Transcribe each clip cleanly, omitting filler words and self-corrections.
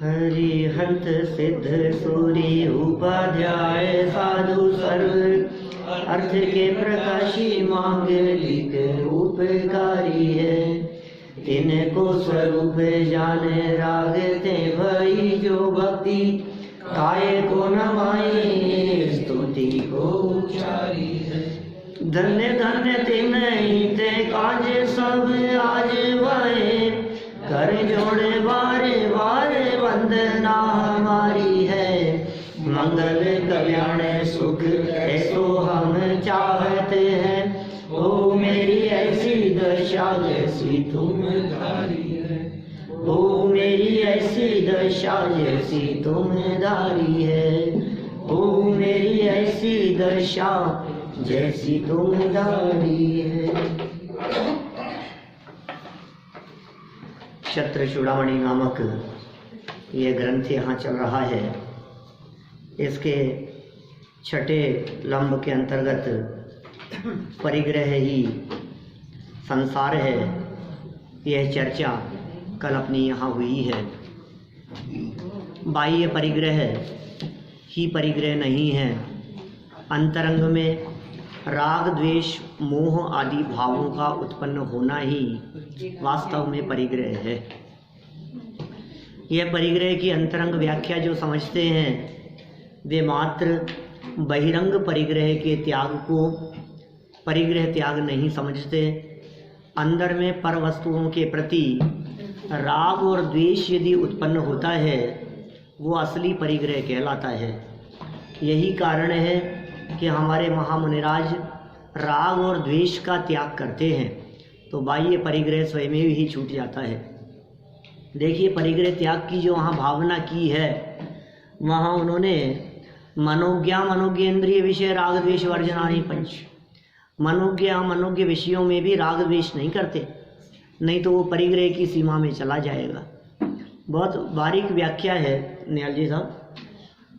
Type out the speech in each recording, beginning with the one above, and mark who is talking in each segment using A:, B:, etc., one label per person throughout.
A: हरिहंत सिद्ध सूरी उपाध्याय साधु सर्व अर्थ के प्रकाशी मांगलिक उपकारी है। तिनको स्वरूप जाने रागते भई जो भक्ति काय को नमाई स्तुति को उचारी है। धन्य धन्य तिन ते काज सब आज वाए कर जोड़े बारे बारे वंदना हमारी है। मंगल कल्याण सुख ऐसो हम चाहते हैं। ओ मेरी ऐसी दशा जैसी तुम धारी है। ओ मेरी ऐसी दशा जैसी तुम धारी है। ओ मेरी ऐसी दशा जैसी तुम धारी है। क्षत्र चूड़ामणि नामक ये ग्रंथ यहाँ चल रहा है। इसके छठे लंब के अंतर्गत परिग्रह ही संसार है, यह चर्चा कल अपनी यहाँ हुई है। बाह्य परिग्रह ही परिग्रह नहीं है। अंतरंग में राग द्वेष मोह आदि भावों का उत्पन्न होना ही वास्तव में परिग्रह है। यह परिग्रह की अंतरंग व्याख्या जो समझते हैं वे मात्र बहिरंग परिग्रह के त्याग को परिग्रह त्याग नहीं समझते। अंदर में पर वस्तुओं के प्रति राग और द्वेष यदि उत्पन्न होता है वो असली परिग्रह कहलाता है। यही कारण है कि हमारे महामुनिराज राग और द्वेष का त्याग करते हैं तो बाह्य परिग्रह स्वयं ही छूट जाता है। देखिए, परिग्रह त्याग की जो वहाँ भावना की है, वहाँ उन्होंने मनोज्ञा मनोज्ञेन्द्रिय विषय राग द्वेष वर्जनानि पंच, मनोज्ञा मनोज्ञ विषयों में भी राग द्वेष नहीं करते, नहीं तो वो परिग्रह की सीमा में चला जाएगा। बहुत बारीक व्याख्या है निहाल जी साहब।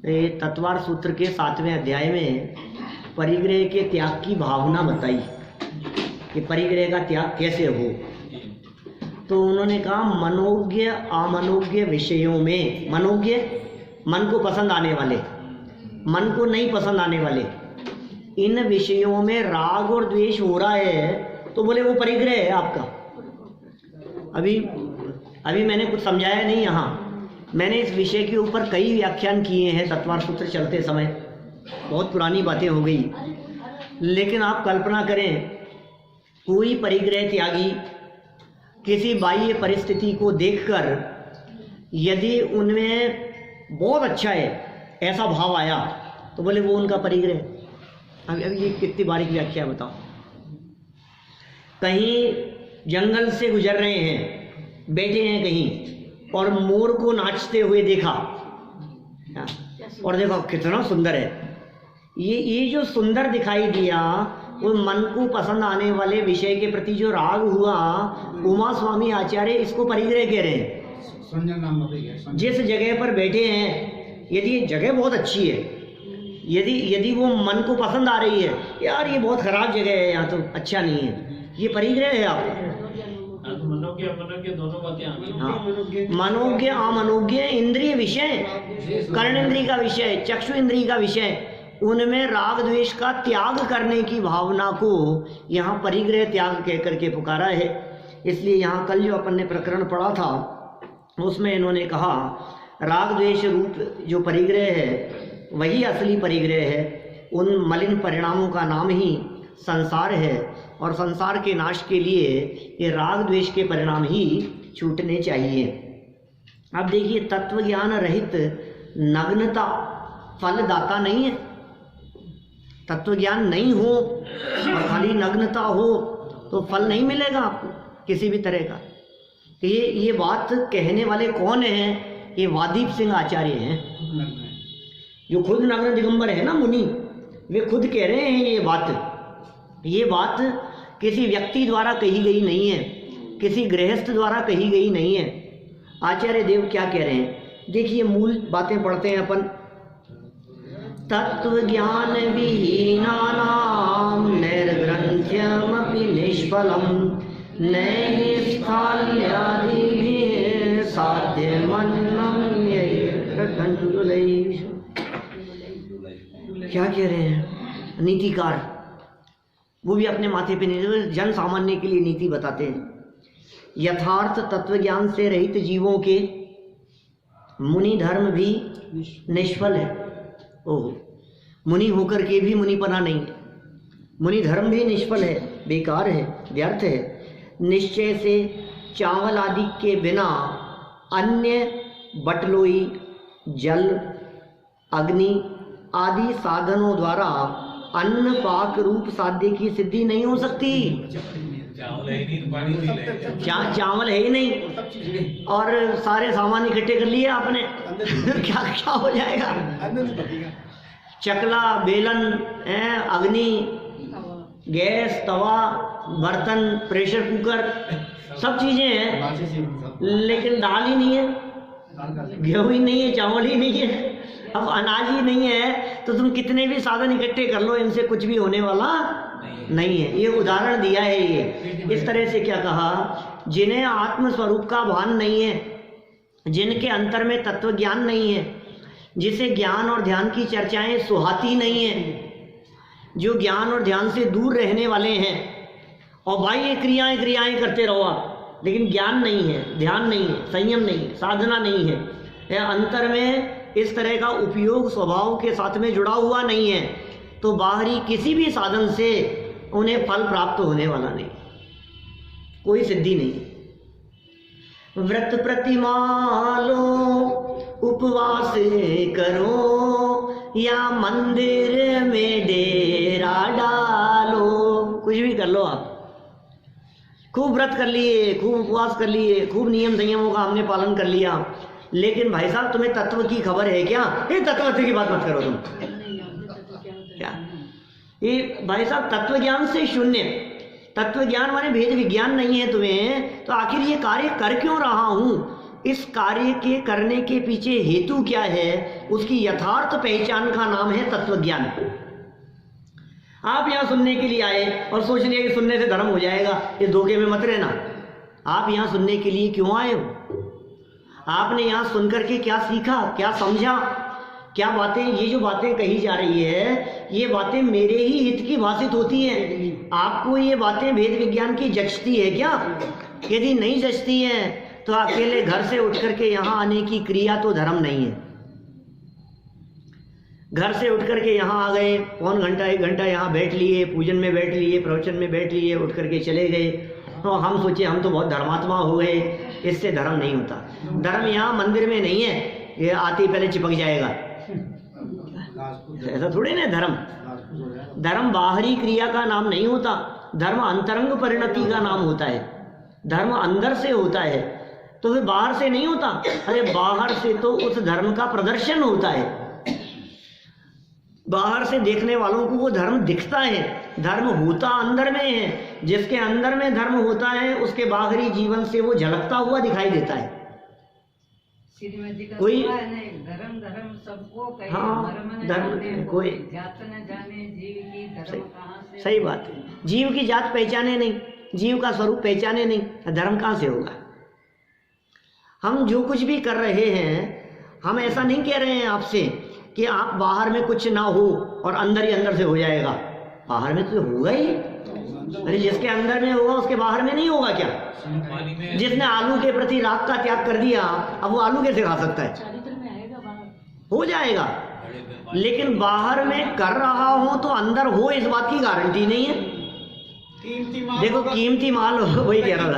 A: ये तत्वार सूत्र के 7वें अध्याय में परिग्रह के त्याग की भावना बताई कि परिग्रह का त्याग कैसे हो। तो उन्होंने कहा मनोज्ञ अमनोज्ञ विषयों में, मनोज्ञ मन को पसंद आने वाले, मन को नहीं पसंद आने वाले, इन विषयों में राग और द्वेष हो रहा है तो बोले वो परिग्रह है आपका। अभी मैंने कुछ समझाया नहीं यहाँ। मैंने इस विषय के ऊपर कई व्याख्यान किए हैं तत्वार सूत्र चलते समय, बहुत पुरानी बातें हो गई। लेकिन आप कल्पना करें, कोई परिग्रह त्यागी किसी बाह्य परिस्थिति को देखकर यदि उनमें बहुत अच्छा है ऐसा भाव आया तो बोले वो उनका परिग्रह। अभी ये कितनी बारीक व्याख्या बताओ। कहीं जंगल से गुजर रहे हैं, बैठे हैं कहीं और मोर को नाचते हुए देखा और देखो कितना सुंदर है। ये जो सुंदर दिखाई दिया वो मन को पसंद आने वाले विषय के प्रति जो राग हुआ, उमा स्वामी आचार्य इसको परिग्रह कह रहे हैं। जिस जगह पर बैठे हैं, यदि जगह बहुत अच्छी है, यदि वो मन को पसंद आ रही है, यार ये बहुत खराब जगह है, यहाँ तो अच्छा नहीं है, ये परिग्रह है आपका।
B: दोनों बातें आ गई।
A: हाँ, मनोज्ञ अमनोज्ञ इंद्रिय विषय, कर्ण इंद्रिय का विषय, चक्षु इंद्रिय का विषय, उनमें राग द्वेष का त्याग करने की भावना को यहाँ परिग्रह त्याग कह करके पुकारा है। इसलिए यहाँ कल जो अपन ने प्रकरण पढ़ा था उसमें इन्होंने कहा राग द्वेष रूप जो परिग्रह है वही असली परिग्रह है। उन मलिन परिणामों का नाम ही संसार है और संसार के नाश के लिए ये राग द्वेष के परिणाम ही छूटने चाहिए। अब देखिए, तत्व ज्ञान रहित नग्नता फलदाता नहीं है। तत्व ज्ञान नहीं हो और खाली नग्नता हो तो फल नहीं मिलेगा आपको किसी भी तरह का। ये बात कहने वाले कौन हैं? ये वादीप सिंह आचार्य हैं, जो खुद नग्न दिगंबर है ना मुनि, वे खुद कह रहे हैं ये बात किसी व्यक्ति द्वारा कही गई नहीं है, किसी गृहस्थ द्वारा कही गई नहीं है। आचार्य देव क्या कह रहे हैं, देखिए मूल बातें पढ़ते हैं अपन। तत्व ज्ञान विहीनानां नैर्ग्रन्थ्यमपि निष्फलं नैः स्थाल्यादिभिः साध्यमन्नं क्या कह रहे हैं नीतिकार, वो भी अपने माथे पे नहीं, जन सामान्य के लिए नीति बताते हैं। यथार्थ तत्व ज्ञान से रहित जीवों के मुनि धर्म भी निष्फल है। ओह, मुनि होकर के भी मुनिपना नहीं है, मुनि धर्म भी निष्फल है, बेकार है, व्यर्थ है। निश्चय से चावल आदि के बिना अन्य बटलोई, जल, अग्नि आदि साधनों द्वारा अन्न पाक रूप साध्य की सिद्धि नहीं हो सकती। चावल है ही नहीं और सारे सामान इकट्ठे कर लिए आपने क्या क्या हो जाएगा? चकला, बेलन, अग्नि, गैस, तवा, बर्तन, प्रेशर कुकर, सब चीजें हैं, लेकिन दाल ही नहीं है, गेहूं ही नहीं है, चावल ही नहीं है, अब अनाज ही नहीं है, तो तुम कितने भी साधन इकट्ठे कर लो, इनसे कुछ भी होने वाला नहीं है। ये उदाहरण दिया है। ये इस तरह से क्या कहा, जिन्हें आत्म स्वरूप का भान नहीं है, जिनके अंतर में तत्व ज्ञान नहीं है, जिसे ज्ञान और ध्यान की चर्चाएं सुहाती नहीं है, जो ज्ञान और ध्यान से दूर रहने वाले हैं, और भाई ये क्रियाएं करते रहो आप, लेकिन ज्ञान नहीं है, ध्यान नहीं है, संयम नहीं है, साधना नहीं है, अंतर में इस तरह का उपयोग स्वभाव के साथ में जुड़ा हुआ नहीं है, तो बाहरी किसी भी साधन से उन्हें फल प्राप्त होने वाला नहीं, कोई सिद्धि नहीं। व्रत प्रतिमा लो, उपवास करो, या मंदिर में डेरा डालो, कुछ भी कर लो आप, खूब व्रत कर लिए, खूब उपवास कर लिए, खूब नियम संयमों का हमने पालन कर लिया, लेकिन भाई साहब तुम्हें तत्व की खबर है क्या? ये तत्व की बात मत करो तुम, क्या ये भाई साहब तत्व ज्ञान से शून्य, तत्व ज्ञान माने भेद विज्ञान नहीं है तुम्हें, तो आखिर ये कार्य कर क्यों रहा हूं, इस कार्य के करने के पीछे हेतु क्या है, उसकी यथार्थ पहचान का नाम है तत्व ज्ञान। आप यहाँ सुनने के लिए आए और सोच लिया कि सुनने से धर्म हो जाएगा, ये धोखे में मत रहना। आप यहाँ सुनने के लिए क्यों आए हो? आपने यहाँ सुनकर के क्या सीखा, क्या समझा, क्या बातें, ये जो बातें कही जा रही है, ये बातें मेरे ही हित की भाषित होती हैं। आपको ये बातें भेद विज्ञान की जचती है क्या? यदि नहीं जचती है तो अकेले घर से उठ करके यहाँ आने की क्रिया तो धर्म नहीं है। घर से उठ करके यहाँ आ गए, पौन घंटा 1 घंटा यहाँ बैठ लिए, पूजन में बैठ लिए, प्रवचन में बैठ लिए, उठ करके चले गए, तो हम सोचे हम तो बहुत धर्मात्मा हो गए, इससे धर्म नहीं होता। धर्म यहाँ मंदिर में नहीं है, ये आते ही पहले चिपक जाएगा, ऐसा थोड़ी ना। धर्म बाहरी क्रिया का नाम नहीं होता, धर्म अंतरंग परिणति का नाम होता है। धर्म अंदर से होता है, तो फिर बाहर से नहीं होता। अरे बाहर से तो उस धर्म का प्रदर्शन होता है, बाहर से देखने वालों को वो धर्म दिखता है, धर्म होता अंदर में है। जिसके अंदर में धर्म होता है उसके बाहरी जीवन से वो झलकता हुआ दिखाई देता है। कोई
B: धर्म सबको कहे,
A: हाँ, धर्म कोई
B: जात न जाने जीव की धर्म कहाँ से।
A: सही बात है, जीव की जात पहचाने नहीं, जीव का स्वरूप पहचाने नहीं, धर्म कहाँ से होगा? हम जो कुछ भी कर रहे हैं, हम ऐसा नहीं कह रहे हैं आपसे कि आप बाहर में कुछ ना हो और अंदर ही अंदर से हो जाएगा। बाहर में तो होगा ही। अरे जिसके अंदर में होगा उसके बाहर में नहीं होगा क्या? जिसने आलू के प्रति राग का त्याग कर दिया, अब वो आलू कैसे खा सकता है? हो जाएगा, लेकिन बाहर में कर रहा हो तो अंदर हो, इस बात की गारंटी नहीं है। देखो कीमती माल, वही कह रहा था,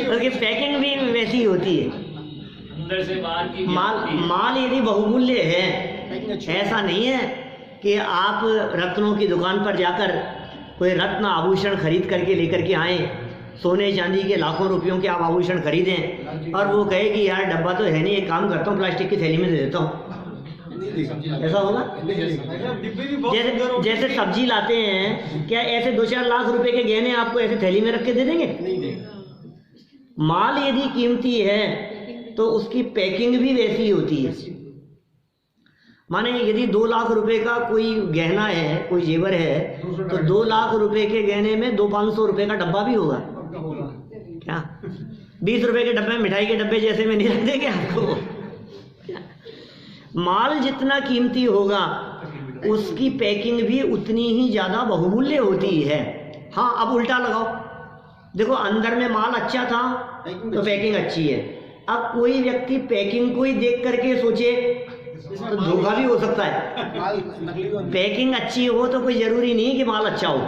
A: क्योंकि पैकिंग भी वैसी होती है।
C: अंदर से बाहर की
A: माल यदि बहुमूल्य है, ऐसा नहीं है कि आप रत्नों की दुकान पर जाकर कोई रत्न आभूषण खरीद करके लेकर के आए, सोने चांदी के लाखों रुपयों के आप आभूषण खरीदें और वो कहे कि यार डब्बा तो है नहीं, एक काम करता हूँ प्लास्टिक की थैली में दे देता हूँ। ऐसा होगा? जैसे सब्जी लाते हैं, क्या ऐसे 2-4 लाख रुपए के गहने आपको ऐसे थैली में रख के दे देंगे? नहीं देंगे। माल यदि कीमती है तो उसकी पैकिंग भी वैसी होती है। माने यदि 2 लाख रुपए का कोई गहना है, कोई जेवर है, तो 2 लाख रुपए के गहने में 200-500 रुपए का डब्बा भी होगा क्या? 20 रुपए के डब्बे मिठाई के डब्बे जैसे में नहीं रख देंगे आपको? माल जितना कीमती होगा उसकी पैकिंग भी उतनी ही ज़्यादा बहुमूल्य होती है। हाँ, अब उल्टा लगाओ, देखो अंदर में माल अच्छा था तो पैकिंग अच्छी है। अब कोई व्यक्ति पैकिंग को ही देख करके सोचे तो धोखा भी हो सकता है। पैकिंग अच्छी हो तो कोई जरूरी नहीं कि माल अच्छा हो।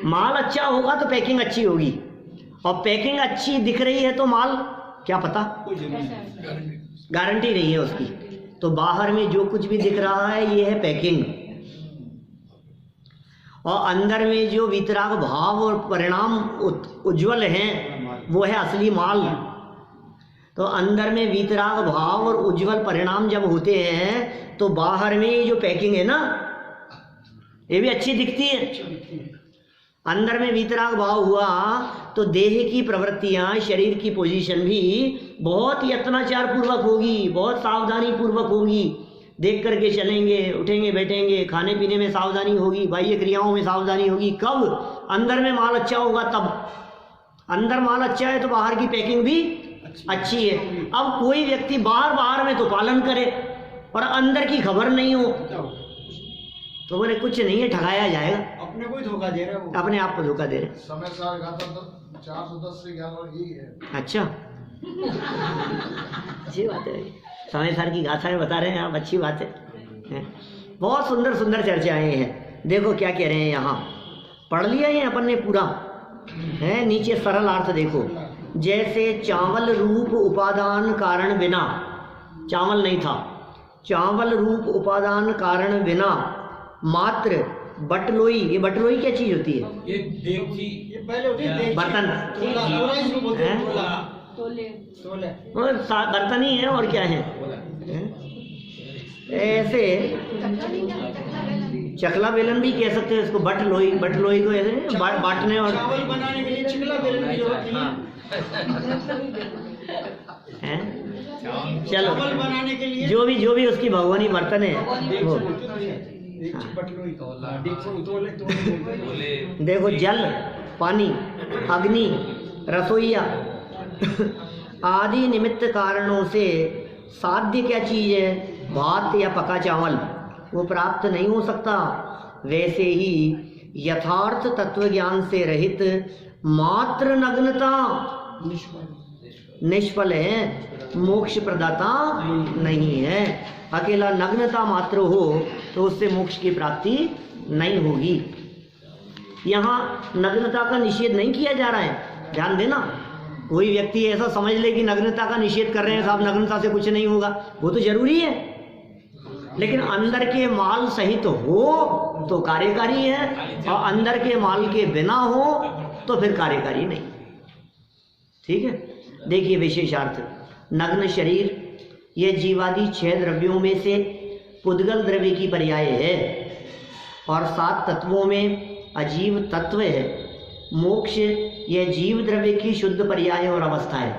A: माल अच्छा होगा तो पैकिंग अच्छी होगी, और पैकिंग अच्छी दिख रही है तो माल क्या पता, गारंटी नहीं है उसकी। तो बाहर में जो कुछ भी दिख रहा है ये है पैकिंग, और अंदर में जो वितराग भाव और परिणाम उज्जवल हैं वो है असली माल। तो अंदर में वितराग भाव और उज्जवल परिणाम जब होते हैं तो बाहर में ये जो पैकिंग है ना ये भी अच्छी दिखती है। अंदर में वितराग भाव हुआ तो देह की प्रवृत्तियां, शरीर की पोजीशन भी बहुत यत्नाचार पूर्वक होगी, बहुत सावधानी पूर्वक होगी। देख करके चलेंगे, उठेंगे, बैठेंगे, खाने पीने में सावधानी होगी, बाह्य क्रियाओं में सावधानी होगी। कब? अंदर में माल अच्छा होगा तब। अंदर माल अच्छा है तो बाहर की पैकिंग भी अच्छी है। अब कोई व्यक्ति बाहर में तो पालन करे और अंदर की खबर नहीं हो तो बोले कुछ नहीं है, ठगाया जाएगा।
D: अपने को ही धोखा दे रहे हो,
A: अपने आप को धोखा दे रहे।
D: समय 410 से 11 यही है।
A: अच्छा, अच्छी बात है, समय सार की गाथाएं बता रहे हैं आप, अच्छी बात है। बहुत सुंदर सुंदर चर्चाएं हैं। देखो क्या कह रहे हैं यहाँ, पढ़ लिया ये अपन ने पूरा है। नीचे सरल अर्थ देखो, जैसे चावल रूप उपादान कारण बिना, चावल नहीं था, चावल रूप उपादान कारण बिना मात्र बटलोई, ये बटलोई क्या चीज होती है?
C: ये देगची,
D: ये पहले होती है
A: बर्तन, बर्तन ही है और क्या है। ऐसे चकला बेलन भी कह सकते हैं इसको, बटलोई, बटलोई को ऐसे बांटने और
D: चावल बनाने के लिए चकला बेलन की जरूरत
A: है।
D: चावल
A: चलो,
D: बनाने के लिए
A: जो भी उसकी भगवानी बर्तन है वो। देखो, जल, पानी, अग्नि, रसोईया आदि निमित्त कारणों से साध्य क्या चीज है, भात या पका चावल, वो प्राप्त नहीं हो सकता। वैसे ही यथार्थ तत्व ज्ञान से रहित मात्र नग्नता निष्फल है, मोक्ष प्रदाता नहीं है। अकेला नग्नता मात्र हो तो उससे मोक्ष की प्राप्ति नहीं होगी। यहाँ नग्नता का निषेध नहीं किया जा रहा है, ध्यान देना। कोई व्यक्ति ऐसा समझ ले कि नग्नता का निषेध कर रहे हैं साहब, नग्नता से कुछ नहीं होगा, वो तो जरूरी है, लेकिन अंदर के माल सहित हो तो कार्यकारी है, और अंदर के माल के बिना हो तो फिर कार्यकारी नहीं। ठीक है, देखिए विशेषार्थ, नग्न शरीर यह जीवादि 6 द्रव्यों में से पुद्गल द्रव्य की पर्याय है, और 7 तत्वों में अजीव तत्व है। मोक्ष यह जीव द्रव्य की शुद्ध पर्याय और अवस्था है।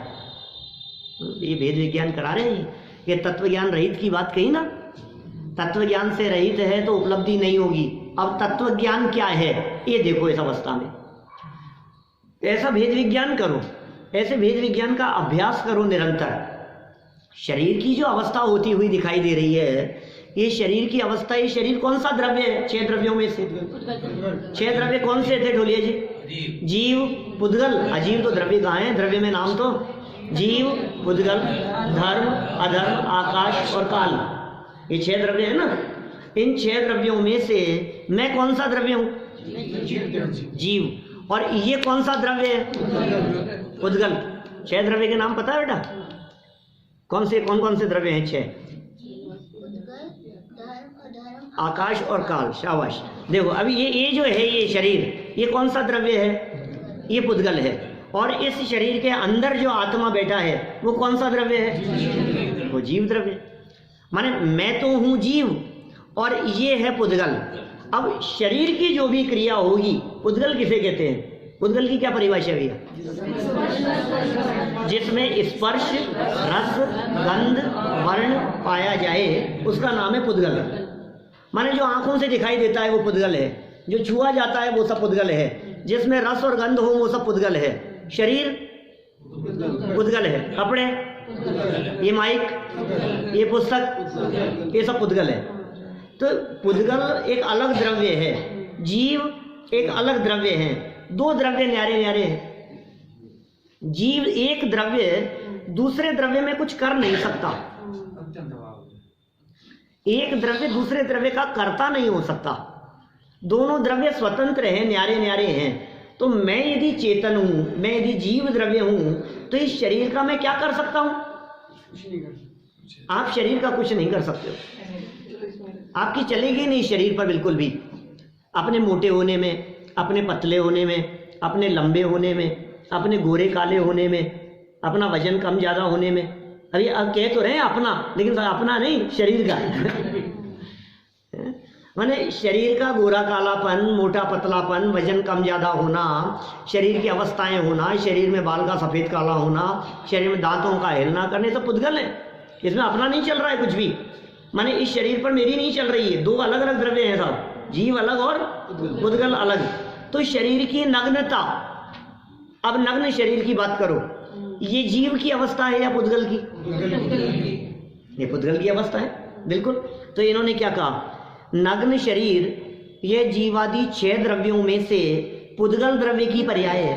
A: ये भेद विज्ञान करा रहे हैं, ये तत्व ज्ञान रहित की बात कही ना, तत्व ज्ञान से रहित है तो उपलब्धि नहीं होगी। अब तत्व ज्ञान क्या है ये देखो, इस अवस्था में ऐसा भेद विज्ञान करो, ऐसे भेद विज्ञान का अभ्यास करो निरंतर। शरीर की जो अवस्था होती हुई दिखाई दे रही है, ये शरीर की अवस्था, ये शरीर कौन सा द्रव्य है 6 द्रव्यों में से? 6 द्रव्य कौन से थे ढोलिया जी? जीव, पुद्गल, अजीव तो द्रव्य कहाँ है, द्रव्य में नाम तो जीव, पुद्गल, धर्म, अधर्म, आकाश और काल, ये 6 द्रव्य है ना। इन 6 द्रव्यों में से मैं कौन सा द्रव्य हूँ? जीव। और ये कौन सा द्रव्य है? पुद्गल। 6 द्रव्य के नाम पता है बेटा? कौन कौन से द्रव्य हैं 6? आकाश और काल, शाबाश। देखो अभी ये जो है ये शरीर, ये कौन सा द्रव्य है? ये पुद्गल है। और इस शरीर के अंदर जो आत्मा बैठा है वो कौन सा द्रव्य है? वो जीव द्रव्य। माने मैं तो हूँ जीव और ये है पुद्गल। अब शरीर की जो भी क्रिया होगी, पुद्गल किसे कहते हैं? पुद्गल की क्या परिभाषा है? जिसमें स्पर्श, रस, गंध, वर्ण पाया जाए उसका नाम है पुद्गल। माने जो आंखों से दिखाई देता है वो पुद्गल है, जो छुआ जाता है वो सब पुद्गल है, जिसमें रस और गंध हो वो सब पुद्गल है। शरीर पुद्गल है, कपड़े ये माइक, ये पुस्तक, ये सब पुद्गल है। तो पुद्गल एक अलग द्रव्य है, जीव एक अलग द्रव्य है। दो द्रव्य न्यारे न्यारे हैं। जीव एक द्रव्य दूसरे द्रव्य में कुछ कर नहीं सकता। एक द्रव्य दूसरे द्रव्य का कर्ता नहीं हो सकता। दोनों द्रव्य स्वतंत्र हैं, न्यारे न्यारे हैं। तो मैं यदि चेतन हूं, मैं यदि जीव द्रव्य हूं, तो इस शरीर का मैं क्या कर सकता हूं? आप शरीर का कुछ नहीं कर सकते हो। आपकी चलेगी नहीं शरीर पर बिल्कुल भी। अपने मोटे होने में, अपने पतले होने में, अपने लंबे होने में, अपने गोरे काले होने में, अपना वजन कम ज्यादा होने में। अभी अब कह तो रहे हैं अपना, लेकिन अपना नहीं, शरीर का। माने शरीर का गोरा कालापन, मोटा पतलापन, वजन कम ज्यादा होना, शरीर की अवस्थाएं होना, शरीर में बाल का सफेद काला होना, शरीर में दांतों का हिलना करने, सब पुद्गल है। इसमें अपना नहीं चल रहा है कुछ भी। माने इस शरीर पर मेरी नहीं चल रही है। दो अलग अलग द्रव्य हैं साहब, जीव अलग और पुद्गल अलग। तो शरीर की नग्नता, अब नग्न शरीर की बात करो, ये जीव की अवस्था है या पुद्गल की? ये पुद्गल की अवस्था है बिल्कुल। तो इन्होंने क्या कहा? नग्न शरीर यह जीवादि 6 द्रव्यों में से पुद्गल द्रव्य की पर्याय है।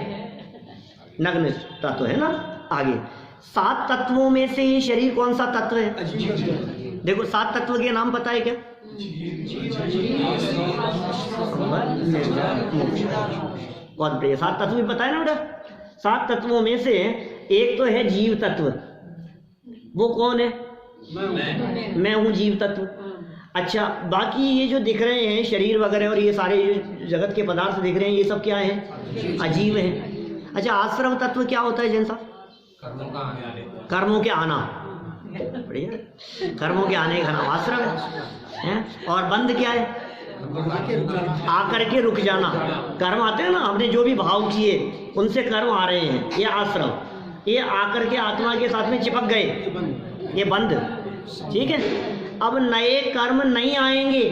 A: नग्न तत्व है ना। आगे 7 तत्वों में से ये शरीर कौन सा तत्व है? देखो 7 तत्व के नाम पता है क्या? बहुत बढ़िया, 7 तत्व भी पता है ना बेटा। 7 तत्वों में से एक तो है जीव तत्व। वो कौन है? मैं हूं जीव तत्व। अच्छा, बाकी ये जो दिख रहे हैं शरीर वगैरह और ये सारे जो जगत के पदार्थ दिख रहे हैं, ये सब क्या है? अजीव है। अच्छा, आश्रव तत्व क्या होता है जैन साहब? कर्मों के आना। बढ़िया, कर्मों के आने का नाम आश्रव है। और बंध क्या है? आकर के रुक जाना। कर्म आते हैं ना, हमने जो भी भाव किए उनसे कर्म आ रहे हैं, ये आश्रव। ये आकर के आत्मा के साथ में चिपक गए, ये बंध। ठीक है। अब नए कर्म नहीं आएंगे,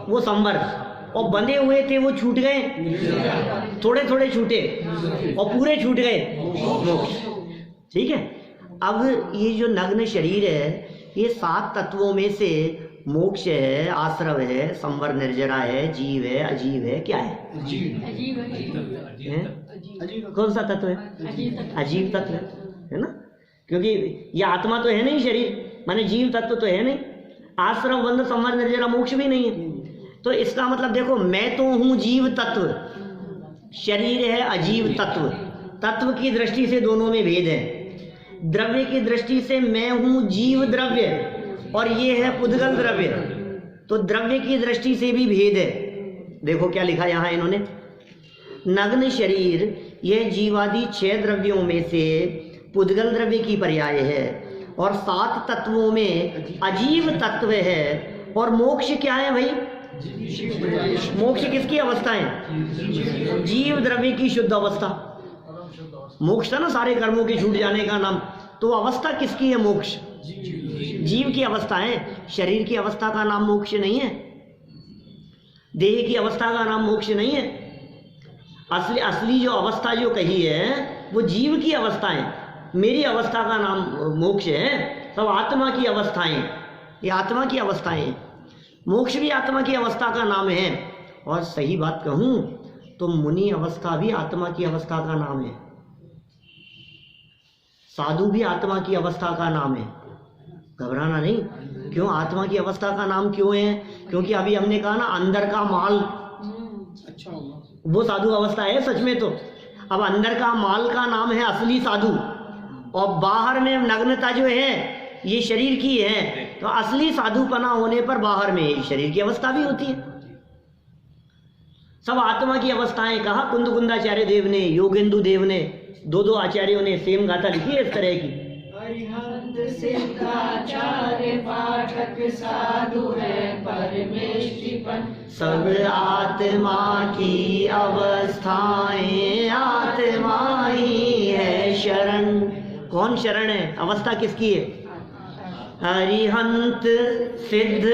A: वो संवर्ग। और बंधे हुए थे वो छूट गए, थोड़े थोड़े छूटे, और पूरे छूट गए, मोक्ष। ठीक है। अब ये जो नग्न शरीर है, ये 7 तत्वों में से मोक्ष है, आश्रव है, संवर निर्जरा है, जीव है, अजीव है। क्या है? कौन सा तत्व है? अजीव तत्व है ना। क्योंकि ये आत्मा तो है नहीं, शरीर माने जीव तत्व तो है नहीं। आश्रव, बंध, संवर, निर्जरा, मोक्ष भी नहीं है। तो इसका मतलब देखो, मैं तो हूं जीव तत्व, शरीर है अजीव तत्व। तत्व की दृष्टि से दोनों में भेद है। द्रव्य की दृष्टि से मैं हूं जीव द्रव्य और ये है पुद्गल द्रव्य। तो द्रव्य की दृष्टि से भी भेद है। देखो क्या लिखा यहां इन्होंने, नग्न शरीर यह जीवादि 6 द्रव्यों में से पुद्गल द्रव्य की पर्याय है और 7 तत्वों में अजीव तत्व है। और मोक्ष क्या है भाई? मोक्ष किसकी अवस्था है? जीव द्रव्य की शुद्ध अवस्था। मोक्ष था ना सारे कर्मों के छूट जाने का नाम। तो अवस्था किसकी है? मोक्ष, जीव की अवस्था है। शरीर की अवस्था का नाम मोक्ष नहीं है, देह की अवस्था का नाम मोक्ष नहीं है। असली जो अवस्था जो कही है वो जीव की अवस्था है। मेरी अवस्था का नाम मोक्ष है। सब आत्मा की अवस्थाएं, ये आत्मा की अवस्थाएं। मोक्ष भी आत्मा की अवस्था का नाम है। और सही बात कहूं तो मुनि अवस्था भी आत्मा की अवस्था का नाम है। साधु भी आत्मा की अवस्था का नाम है। घबराना नहीं। क्यों आत्मा की अवस्था का नाम क्यों है? क्योंकि अभी हमने कहा ना, अंदर का माल अच्छा होगा, वो साधु अवस्था है सच में। तो अब अंदर का माल का नाम है असली साधु, और बाहर में नग्नता जो है ये शरीर की है। तो असली साधुपना होने पर बाहर में शरीर की अवस्था भी होती है। सब आत्मा की अवस्थाएं कहा। कुंदकुंदाचार्य देव ने, योगेंदु देव ने, 2 आचार्यों ने सेम गाथा लिखी है इस तरह की।
B: अरिहंत सिद्धाचार्य पाठक साधु है परमेष्टिपन,
A: सब आत्मा की अवस्थाएं आत्मा ही है शरण। कौन शरण है? अवस्था किसकी है? अरिहंत सिद्ध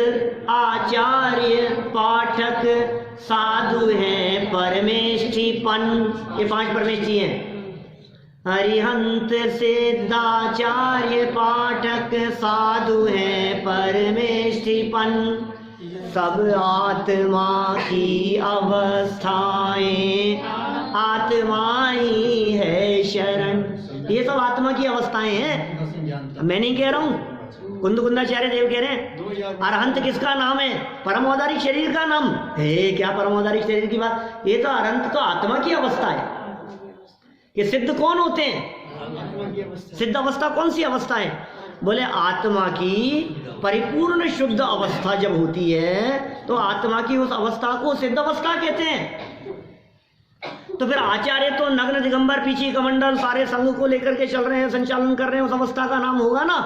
A: आचार्य पाठक साधु हैं परमेष्टिपन। ये 5 परमेष्टि हैं। अरिहंत सिद्धाचार्य पाठक साधु हैं परमेष्ठिपन, सब आत्मा की अवस्थाएं आत्मा ही है शरण। ये सब आत्मा की अवस्थाएं हैं, मैं नहीं कह रहा हूँ, कुंदकुंदाचार्य देव कह रहे हैं। अरहंत किसका नाम है? परमोदारिक शरीर का नाम है। क्या परमोदारिक शरीर की बात? ये तो अरहंत तो आत्मा की अवस्था है। कि सिद्ध कौन होते हैं? सिद्ध अवस्था कौन सी अवस्था है? बोले आत्मा की परिपूर्ण शुद्ध अवस्था जब होती है तो आत्मा की उस अवस्था को सिद्ध अवस्था कहते हैं। तो फिर आचार्य तो नग्न दिगंबर पीछे कमंडल सारे संघ को लेकर के चल रहे हैं, संचालन कर रहे हैं, उस अवस्था का नाम होगा ना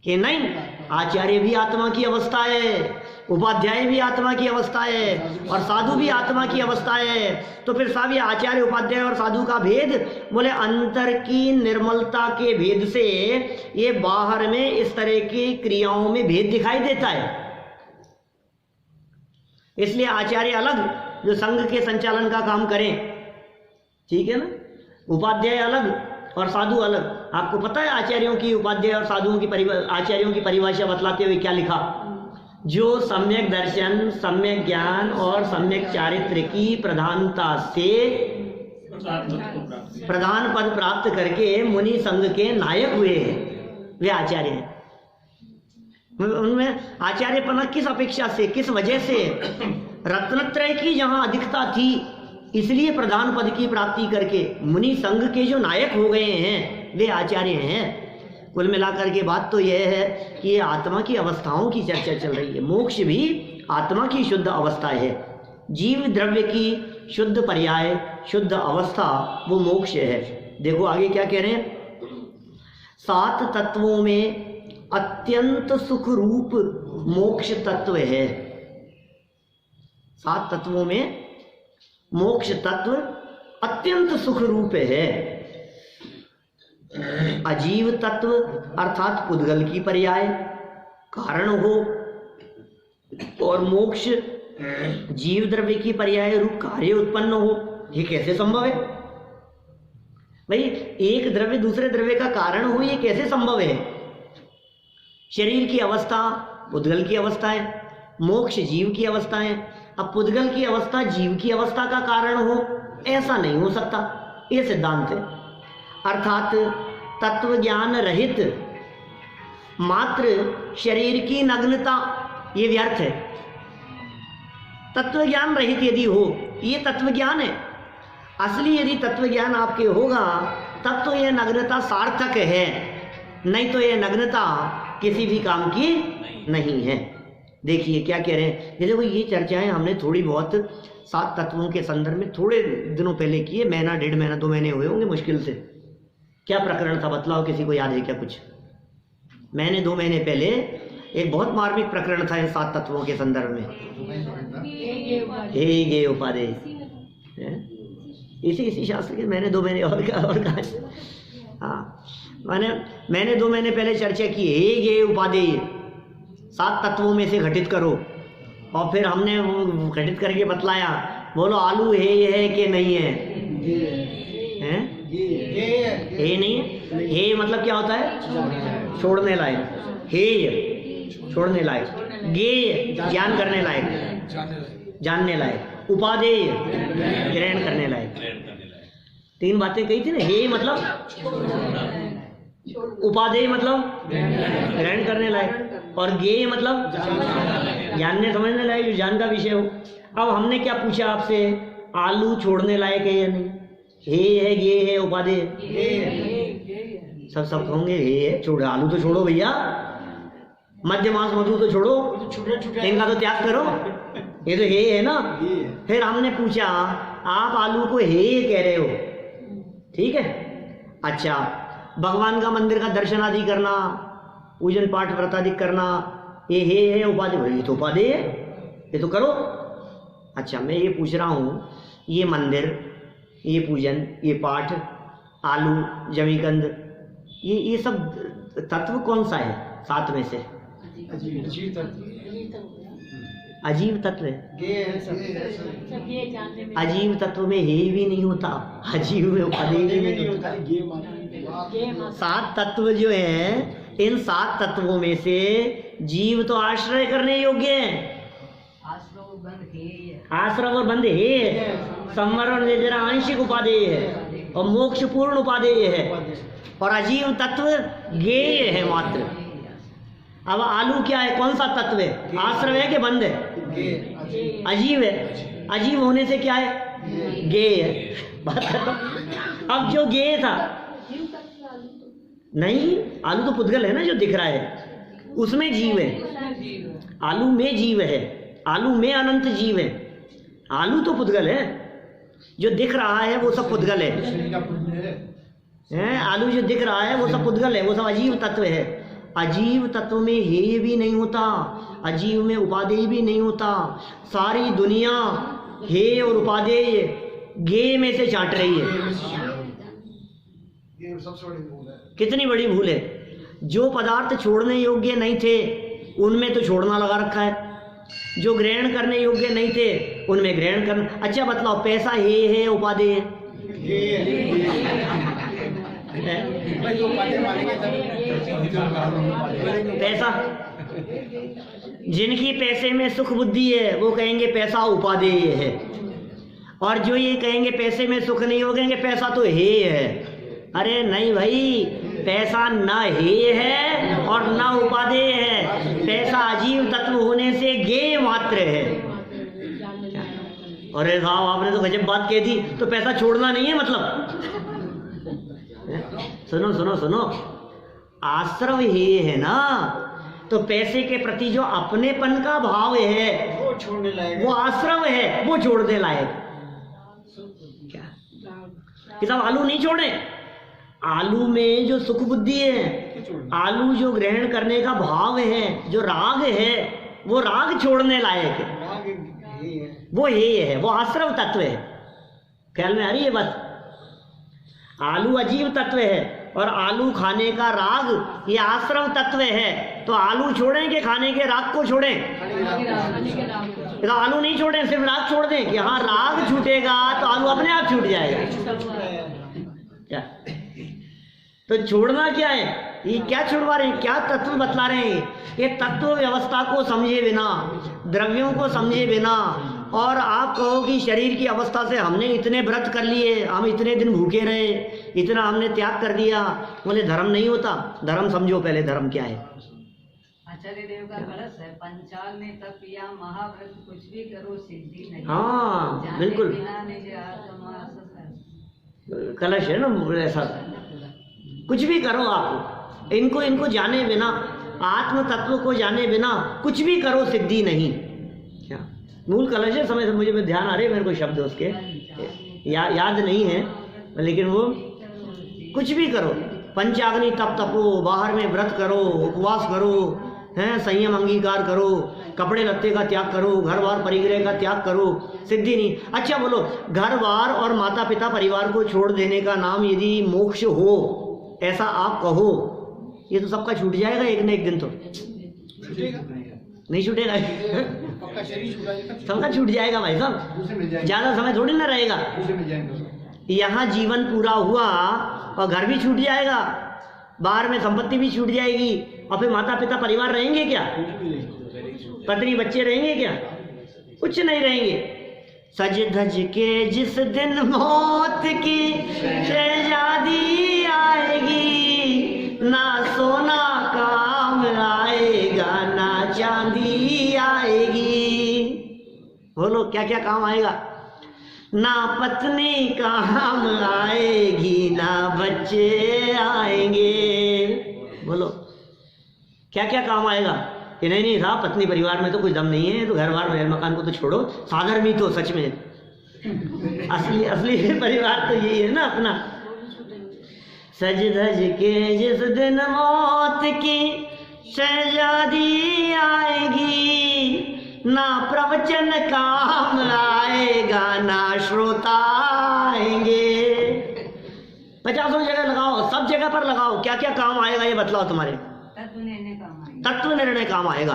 A: कि नहीं? आचार्य भी आत्मा की अवस्था है, उपाध्याय भी आत्मा की अवस्था है, और साधु भी आत्मा की अवस्था है। तो फिर साहब ये आचार्य उपाध्याय और साधु का भेद, बोले अंतर की निर्मलता के भेद से ये बाहर में इस तरह की क्रियाओं में भेद दिखाई देता है। इसलिए आचार्य अलग जो संघ के संचालन का काम करें, ठीक है ना, उपाध्याय अलग और साधु अलग। आपको पता है आचार्यों की, उपाध्याय और साधुओं की आचार्यों की परिभाषा बतलाते हुए क्या लिखा? जो सम्यक दर्शन, सम्यक ज्ञान और सम्यक चारित्र की प्रधानता से प्रधान पद प्राप्त करके मुनि संघ के नायक हुए हैं, वे आचार्य हैं। उनमें आचार्यपना किस अपेक्षा से, किस वजह से? रत्नत्रय की जहां अधिकता थी इसलिए प्रधान पद की प्राप्ति करके मुनि संघ के जो नायक हो गए हैं वे आचार्य हैं। कुल मिलाकर के बात तो यह है कि ये आत्मा की अवस्थाओं की चर्चा चल रही है। मोक्ष भी आत्मा की शुद्ध अवस्था है। जीव द्रव्य की शुद्ध पर्याय, शुद्ध अवस्था वो मोक्ष है। देखो आगे क्या कह रहे हैं? 7 तत्वों में अत्यंत सुख रूप मोक्ष तत्व है। 7 तत्वों में मोक्ष तत्व अत्यंत सुख रूप है। अजीव तत्व अर्थात पुद्गल की पर्याय कारण हो, और मोक्ष जीव द्रव्य की पर्याय रूप कार्य उत्पन्न हो। ये कैसे संभव है भाई? एक द्रव्य दूसरे द्रव्य का कारण हो, ये कैसे संभव है? शरीर की अवस्था पुद्गल की अवस्था है, मोक्ष जीव की अवस्था है। अब पुद्गल की अवस्था जीव की अवस्था का कारण हो, ऐसा नहीं हो सकता। ये सिद्धांत है। अर्थात तत्व ज्ञान रहित मात्र शरीर की नग्नता ये व्यर्थ है। तत्व ज्ञान रहित यदि हो, ये तत्व ज्ञान है। असली यदि तत्व ज्ञान आपके होगा तब तो यह नग्नता सार्थक है, नहीं तो यह नग्नता किसी भी काम की नहीं है। देखिए क्या कह रहे हैं। ये देखो ये चर्चाएं हमने थोड़ी बहुत 7 तत्वों के संदर्भ में थोड़े दिनों पहले किए। महीना, 1.5 महीना, 2 महीने हुए होंगे मुश्किल से। क्या प्रकरण था बतलाओ, किसी को याद है क्या कुछ? मैंने 2 महीने पहले एक बहुत मार्मिक प्रकरण था इन 7 तत्वों के संदर्भ में। हे गे उपादेय, इसी शास्त्र के मैंने 2 महीने और कहा। हाँ, मैंने 2 महीने पहले चर्चा की। हे गे उपादेय 7 तत्वों में से घटित करो, और फिर हमने वो घटित करके बतलाया। बोलो आलू है कि नहीं है? हैं? हे नहीं है। हे मतलब क्या होता है? छोड़ने लायक। हे छोड़ने लायक, गे ज्ञान करने लायक, जानने लायक, उपादेय ग्रहण करने लायक। 3 बातें कही थी ना। हे मतलब, उपादेय मतलब ग्रहण करने लायक, और गे मतलब जानने समझने लायक, जो जान का विषय हो। अब हमने क्या पूछा आपसे? आलू छोड़ने लायक है या नहीं? हे है, गे है, उपादेय। सब कहोगे हे है, छोड़ो आलू तो छोड़ो भैया, मध्य मांस मधु तो छोड़ो, इनका तो त्याग करो। ये तो हे है ना। फिर हमने पूछा आप आलू को हे कह रहे हो, ठीक है, अच्छा भगवान का मंदिर का दर्शन आदि करना, पूजन पाठ व्रत आदि करना, ये हे है उपादेय? ये तो उपादेय है, ये तो करो। अच्छा मैं ये पूछ रहा हूँ, ये मंदिर, ये पूजन, ये पाठ, आलू, जमीकंद, ये सब तत्व कौन सा है 7 में से? अजीब तत्व है। अजीब तत्व में हे भी नहीं होता, अजीब में उपादेय भी नहीं होता। 7 तत्व जो हैं, इन 7 तत्वों में से जीव तो आश्रय करने योग्य है, आश्रव और बंध है, संवरण जरा आंशिक उपादेय है और मोक्ष पूर्ण उपादेय है, और अजीव तत्व ज्ञेय है मात्र। अब आलू क्या है, कौन सा तत्व है, आश्रव है कि बंध है, अजीव है, अजीव होने से क्या है, ज्ञेय है। बात खत्म। अब जो ज्ञेय था, नहीं आलू तो पुद्गल है ना, जो दिख रहा है उसमें जीव है, आलू में जीव है, आलू में अनंत जीव है। आलू तो पुद्गल है, जो दिख रहा है वो सब पुद्गल है, आलू जो दिख रहा है वो सब पुद्गल है, वो सब अजीव तत्व है। अजीव तत्व में हे भी नहीं होता, अजीव में उपादेय भी नहीं होता। सारी दुनिया हे और उपादेय गे में से चाट रही है।
D: ये सबसे बड़ी भूल है।
A: कितनी बड़ी भूल है। जो पदार्थ छोड़ने योग्य नहीं थे उनमें तो छोड़ना लगा रखा है, जो ग्रहण करने योग्य नहीं थे उनमें ग्रहण करना। अच्छा बतलाओ, पैसा हे है उपादेय है? पैसा, जिनकी पैसे में सुख बुद्धि है वो कहेंगे पैसा उपादेय है, और जो ये कहेंगे पैसे में सुख नहीं हो, कहेंगे पैसा तो हे है। अरे नहीं भाई, पैसा न हे है और न उपादेय है, पैसा अजीव तत्व होने से ज्ञेय मात्र है। अरे साहब आपने तो गजब बात कही थी, तो पैसा छोड़ना नहीं है मतलब? सुनो सुनो सुनो, आश्रव हे है ना, तो पैसे के प्रति जो अपनेपन का भाव है वो छोड़ने लायक, वो आश्रव है, वो छोड़ने लायक। क्या कि सब आलू नहीं छोड़े? आलू में जो सुख बुद्धि है, आलू जो ग्रहण करने का भाव है, जो राग है, वो राग छोड़ने लायक है, वो हे है, वो आश्रव तत्व है। ख्याल में आ रही है बात? आलू अजीव तत्व है और आलू खाने का राग ये आश्रव तत्व है। तो आलू छोड़ें कि खाने के राग को छोड़ें? तो आलू नहीं छोड़ें, सिर्फ राग छोड़ दें कि हाँ राग छूटेगा तो आलू अपने आप छूट जाएगा। क्या तो छोड़ना क्या है? ये क्या छुड़वा रहे हैं, क्या तत्व बतला रहे हैं? ये तत्व व्यवस्था को समझे बिना, द्रव्यों को समझे बिना, और आप कहो कि शरीर की अवस्था से हमने इतने व्रत कर लिए, हम इतने दिन भूखे रहे, इतना हमने त्याग कर दिया, बोले धर्म नहीं होता। धर्म समझो पहले, धर्म क्या है?
B: आचार्य देव का कलश है, पंचाल में तप या महाव्रत कुछ भी करो सिद्धि नहीं।
A: हाँ बिल्कुल, कलश है ना ऐसा। कुछ भी करो आप, इनको जाने बिना, आत्म तत्व को जाने बिना कुछ भी करो सिद्धि नहीं। क्या मूल कलश है? समय से मुझे ध्यान आ रहे, मेरे को शब्द उसके याद नहीं है, लेकिन वो कुछ भी करो, पंचाग्नि तप तपो, बाहर में व्रत करो, उपवास करो, हैं संयम अंगीकार करो, कपड़े लत्ते का त्याग करो, घर बार परिग्रह का त्याग करो, सिद्धि नहीं। अच्छा बोलो, घर बार और माता पिता परिवार को छोड़ देने का नाम यदि मोक्ष हो, ऐसा आप कहो, ये तो सबका छूट जाएगा एक न एक दिन। तो नहीं छूटेगा, सबका छूट जाएगा भाई साहब, ज्यादा समय थोड़ी ना रहेगा। यहाँ जीवन पूरा हुआ और घर भी छूट जाएगा, बाहर में संपत्ति भी छूट जाएगी, और फिर माता पिता परिवार रहेंगे क्या? पत्नी बच्चे रहेंगे क्या? कुछ नहीं रहेंगे। सज धज के जिस दिन मौत की शहजादी आएगी, ना सोना काम आएगा ना चांदी आएगी। बोलो क्या क्या काम आएगा? ना पत्नी काम आएगी, ना बच्चे आएंगे। बोलो क्या क्या काम आएगा? कि नहीं साहब पत्नी परिवार में तो कुछ दम नहीं है, तो घर बार महल मकान को तो छोड़ो, साधर्मी तो सच में असली परिवार तो यही है ना अपना। सज धज के जिस दिन मौत की शहजादी आएगी, ना प्रवचन काम आएगा ना श्रोता आएंगे। 50 जगह लगाओ, सब जगह पर लगाओ, क्या क्या काम आएगा ये बतलाओ तुम्हारे? तत्व निर्णय काम आएगा।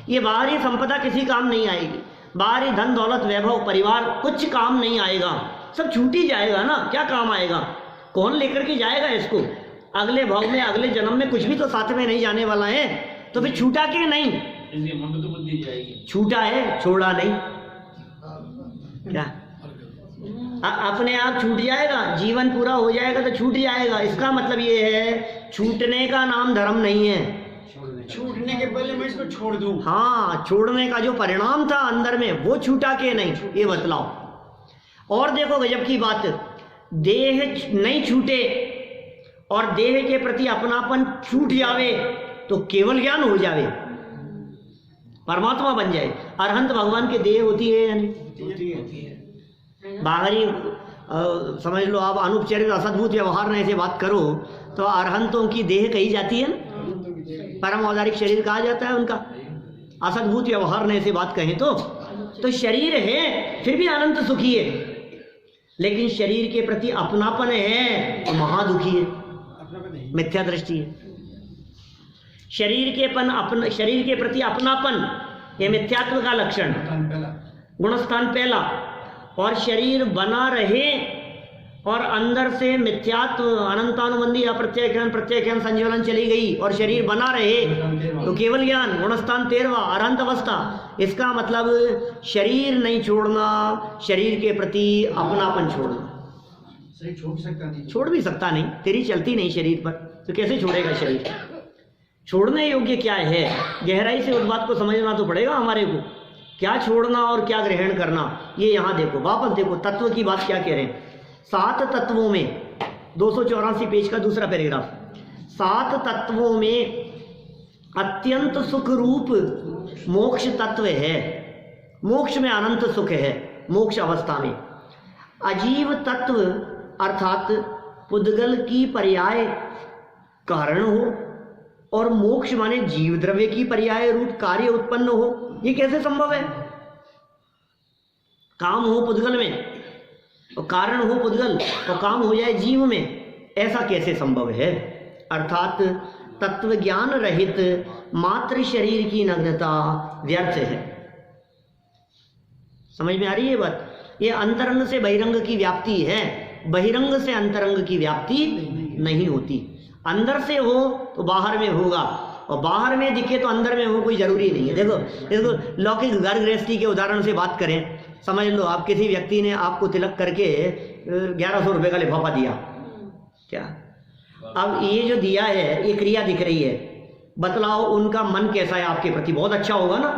A: ये बाहरी संपदा किसी काम नहीं आएगी, बाहरी धन दौलत वैभव परिवार कुछ काम नहीं आएगा, सब छूट ही जाएगा ना, क्या काम आएगा? कौन लेकर के जाएगा इसको? अगले भाव में अगले जन्म में कुछ भी तो साथ में नहीं जाने वाला है, तो फिर छूटा कि नहीं?
C: इसलिए मन तो बुद्धि जाएगी।
A: छूटा है, छोड़ा नहीं। क्या अपने आप छूट जाएगा? जीवन पूरा हो जाएगा तो छूट जाएगा। इसका मतलब ये है छूटने का नाम धर्म नहीं है।
E: छूटने के पहले मैं इसको छोड़ दूं।
A: हाँ, छोड़ने का जो परिणाम था अंदर में वो छूटा के नहीं, ये बतलाओ। और देखो गजब की बात, देह नहीं छूटे और देह के प्रति अपनापन छूट जावे तो केवल ज्ञान हो जावे, परमात्मा बन जाए। अरहंत भगवान की देह होती है या नहीं? बाहरी समझ लो आप, अनुपचरित असद्भुत व्यवहार ने ऐसे बात करो तो अरहंतों की देह कही जाती है ना, परम औदारिक शरीर कहा जाता है उनका। असद्भुत व्यवहार ने ऐसे बात कहें तो शरीर है फिर भी अनंत सुखी है, लेकिन शरीर के प्रति अपनापन है तो महादुखी है, मिथ्या दृष्टि है। शरीर के प्रति अपनापन ये मिथ्यात्व का लक्षण, गुणस्थान पहला। और शरीर बना रहे और अंदर से मिथ्यात्व अनंतानुबंधी प्रत्यय संज्वलन चली गई और शरीर बना रहे तो केवल ज्ञान, गुणस्थान 13वां अरहंत अवस्था। इसका मतलब शरीर नहीं छोड़ना, शरीर के प्रति अपनापन छोड़ना।
E: शरीर छोड़ सकता नहीं,
A: छोड़ भी सकता नहीं, तेरी चलती नहीं शरीर पर तो कैसे छोड़ेगा शरीर? छोड़ने योग्य क्या है? गहराई से उस बात को समझना तो पड़ेगा हमारे को, क्या छोड़ना और क्या ग्रहण करना। ये यहाँ देखो, वापस देखो तत्व की बात क्या कह रहे हैं। 7 तत्वों में 284 पेज का दूसरा पैराग्राफ, 7 तत्वों में अत्यंत सुख रूप मोक्ष तत्व है। मोक्ष में अनंत सुख है, मोक्ष अवस्था में। अजीव तत्व अर्थात पुद्गल की पर्याय कारण हो और मोक्ष माने जीव द्रव्य की पर्याय रूप कार्य उत्पन्न हो, ये कैसे संभव है? काम हो पुद्गल में और कारण हो पुद्गल और काम हो जाए जीव में, ऐसा कैसे संभव है? अर्थात तत्व ज्ञान रहित मात्र शरीर की नग्नता व्यर्थ है। समझ में आ रही है बात? ये अंतरंग से बहिरंग की व्याप्ति है, बहिरंग से अंतरंग की व्याप्ति नहीं होती। अंदर से हो तो बाहर में होगा और बाहर में दिखे तो अंदर में हो, कोई जरूरी नहीं है। देखो इसको लौकिक घर गृहस्थी के उदाहरण से बात करें, समझ लो आप किसी व्यक्ति ने आपको तिलक करके 1100 रुपये का लिफाफा दिया, क्या अब ये जो दिया है ये क्रिया दिख रही है, बतलाओ उनका मन कैसा है आपके प्रति? बहुत अच्छा होगा ना?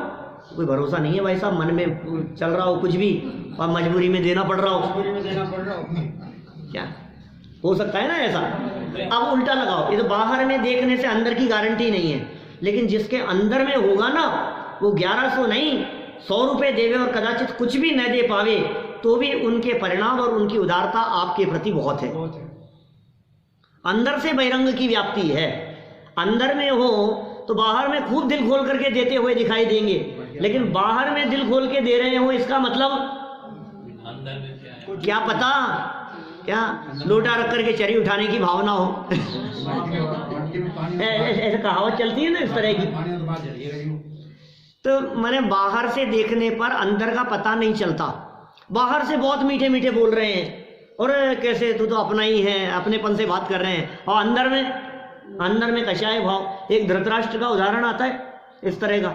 A: कोई भरोसा नहीं है भाई साहब, मन में चल रहा हो कुछ भी और मजबूरी में देना पड़ रहा हो, क्या हो सकता है ना ऐसा? अब उल्टा लगाओ, ये तो बाहर में देखने से अंदर की गारंटी नहीं है, लेकिन जिसके अंदर में होगा ना वो 1100 नहीं 100 रुपये देवे और कदाचित कुछ भी न दे पावे तो भी उनके परिणाम और उनकी उदारता आपके प्रति बहुत है। अंदर से बहिरंग की व्याप्ति है। अंदर में हो तो बाहर में खूब दिल खोल करके देते हुए दिखाई देंगे, लेकिन बाहर में दिल खोल के दे रहे हो इसका मतलब
C: अंदर में
A: क्या पता, क्या लोटा रख करके चरी उठाने की भावना हो। ऐसे कहावत चलती है ना इस तरह की। तो मैंने बाहर से देखने पर अंदर का पता नहीं चलता। बाहर से बहुत मीठे मीठे बोल रहे हैं और कैसे तू तो अपना ही है, अपनेपन से बात कर रहे हैं, और अंदर में कषाय भाव। एक धृतराष्ट्र का उदाहरण आता है इस तरह का।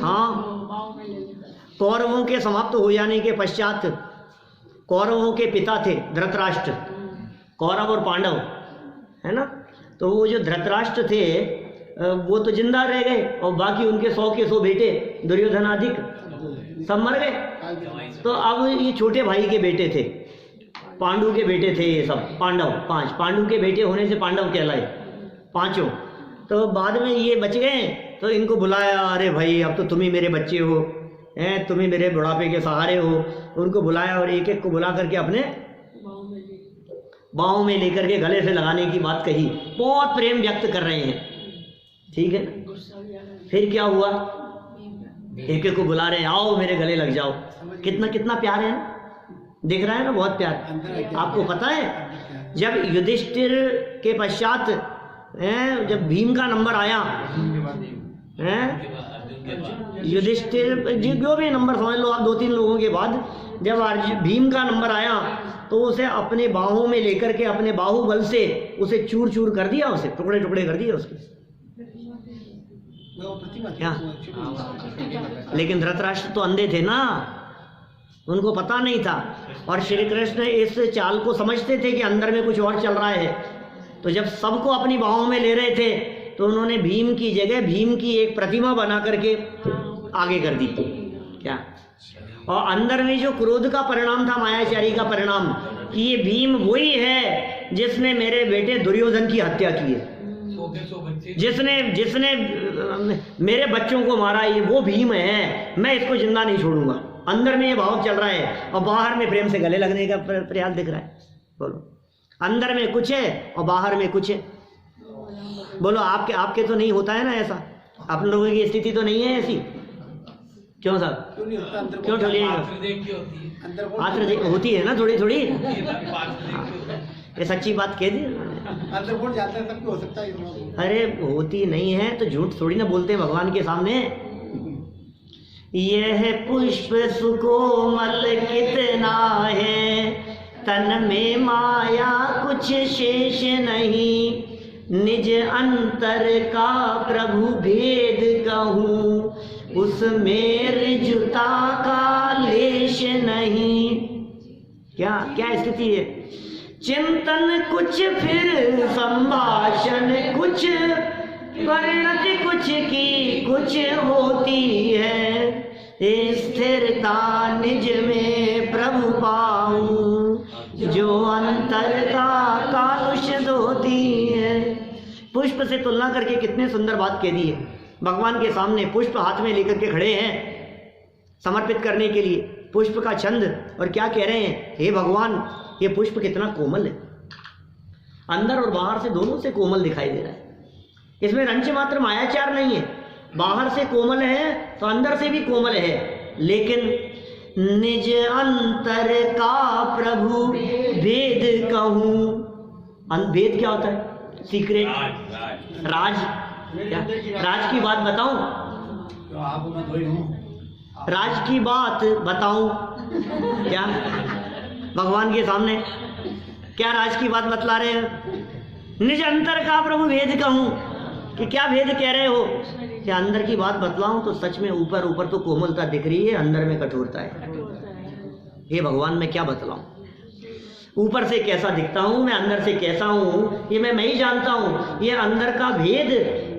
A: हाँ, कौरवों के समाप्त हो जाने के पश्चात कौरवों के पिता थे धृतराष्ट्र, कौरव और पांडव, है ना? तो वो जो धृतराष्ट्र थे वो तो जिंदा रह गए और बाकी उनके 100 के 100 बेटे दुर्योधन आदि सब मर गए। तो अब ये छोटे भाई के बेटे थे, पांडु के बेटे थे, ये सब पांडव 5 पांडु के बेटे होने से पांडव कहलाए पांचों। तो बाद में ये बच गए तो इनको बुलाया, अरे भाई अब तो तुम ही मेरे बच्चे हो, हैं तुम ही मेरे बुढ़ापे के सहारे हो। उनको बुलाया और एक एक को बुला करके अपने बाहों में लेकर के गले से लगाने की बात कही, बहुत प्रेम व्यक्त कर रहे हैं, ठीक है। फिर क्या हुआ, एक एक को बुला रहे हैं, आओ मेरे गले लग जाओ। कितना कितना प्यार है ना, दिख रहा है ना, बहुत प्यार। आपको पता है जब युधिष्ठिर के पश्चात जब भीम का नंबर आया, हैं?
C: अर्जुन के बाद
A: युधिष्ठिर जो भी नंबर समझ लो आप, 2-3 लोगों के बाद जब भीम का नंबर आया तो उसे अपने बाहों में लेकर के अपने बाहुबल से उसे चूर चूर कर दिया, उसे टुकड़े टुकड़े कर दिए उसके। क्या? लेकिन धृतराष्ट्र तो अंधे थे ना, उनको पता नहीं था। और श्री कृष्ण इस चाल को समझते थे कि अंदर में कुछ और चल रहा है। तो जब सबको अपनी बाहों में ले रहे थे तो उन्होंने भीम की जगह भीम की एक प्रतिमा बना करके आगे कर दी। क्या? और अंदर में जो क्रोध का परिणाम था, मायाचारी का परिणाम, कि ये भीम वही है जिसने मेरे बेटे दुर्योधन की हत्या की है, जिसने मेरे बच्चों को मारा, ये वो भीम है, मैं इसको जिंदा नहीं छोड़ूंगा। अंदर में ये भाव चल रहा है और बाहर में प्रेम से गले लगने का प्रयास दिख रहा है। बोलो, अंदर में कुछ है और बाहर में कुछ है। बोलो, आपके तो नहीं होता है ना ऐसा? आप लोगों की स्थिति तो नहीं है ऐसी? क्यों साहब? क्यों ठोलिएगा? आत्र होती है ना थोड़ी थोड़ी। ये सच्ची बात कह दी।
E: अंदर जाता है तब हो सकता है।
A: अरे होती नहीं है तो झूठ थोड़ी ना बोलते हैं भगवान के सामने। यह पुष्प सुकोमल कितना है, तन में माया कुछ शेष नहीं, निज अंतर का प्रभु भेद कहूँ, उसमें ऋजुता का लेश नहीं। क्या क्या स्थिति है? चिंतन कुछ फिर संभाषण कुछ, परिणति कुछ की कुछ होती है, स्थिरता निज में प्रभु पाऊं, जो अंतर का कालुष धोती है। पुष्प से तुलना करके कितने सुंदर बात कह दी है। भगवान के सामने पुष्प हाथ में लेकर के खड़े हैं समर्पित करने के लिए, पुष्प का छंद, और क्या कह रहे हैं? हे भगवान, ये पुष्प कितना कोमल है, अंदर और बाहर से दोनों से कोमल दिखाई दे रहा है। इसमें रंच मात्र मायाचार नहीं है। बाहर से कोमल है तो अंदर से भी कोमल है, लेकिन निज अंतर का प्रभु भेद कहूँ। भेद क्या होता है? सीक्रेट, राज। क्या राज की बात बताऊं? राज की बात बताऊं क्या भगवान के सामने? क्या राज की बात बतला रहे हैं? निज अंतर का प्रभु भेद कहूं, कि क्या भेद कह रहे हो? क्या अंदर की बात बतलाऊं तो सच में ऊपर ऊपर तो कोमलता दिख रही है, अंदर में कठोरता है। ये भगवान मैं क्या बतलाऊं? ऊपर से कैसा दिखता हूं मैं, अंदर से कैसा हूं, ये मैं ही जानता हूं। ये अंदर का भेद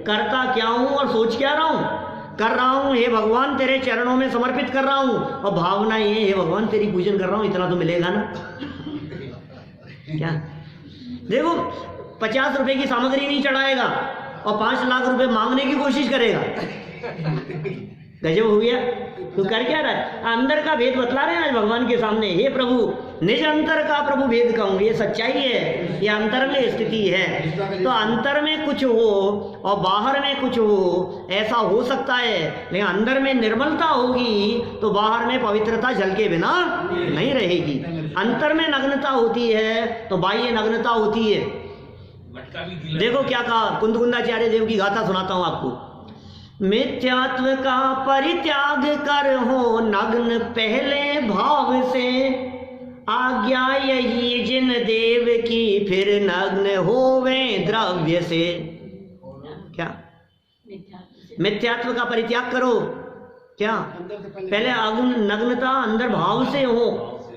A: करता क्या हूं और सोच क्या रहा हूं, कर रहा हूं हे भगवान तेरे चरणों में समर्पित कर रहा हूं, और भावना ये हे भगवान तेरी पूजन कर रहा हूं, इतना तो मिलेगा ना। क्या देखो, 50 रुपए की सामग्री नहीं चढ़ाएगा और 5 लाख रुपए मांगने की कोशिश करेगा, गजब हो गया। तो कर क्या रहा है? अंदर का भेद बतला रहे हैं आज भगवान के सामने। हे प्रभु, निज अंतर का प्रभु भेद कहूँ, ये सच्चाई है, ये अंतर में स्थिति है। तो अंतर में कुछ हो और बाहर में कुछ हो, ऐसा हो सकता है, लेकिन अंदर में निर्मलता होगी तो बाहर में पवित्रता झलके बिना नहीं रहेगी। अंतर में नग्नता होती है तो बाह्य नग्नता होती है। देखो क्या कहा, कुंदकुंदाचार्य देव की गाथा सुनाता हूं आपको। मिथ्यात्व का परित्याग कर हो नग्न पहले भाव से, आज्ञा यही जिन देव की फिर नग्न होवे द्रव्य से। क्या? मिथ्यात्व का परित्याग करो। क्या? पहले नग्नता अंदर भाव से हो,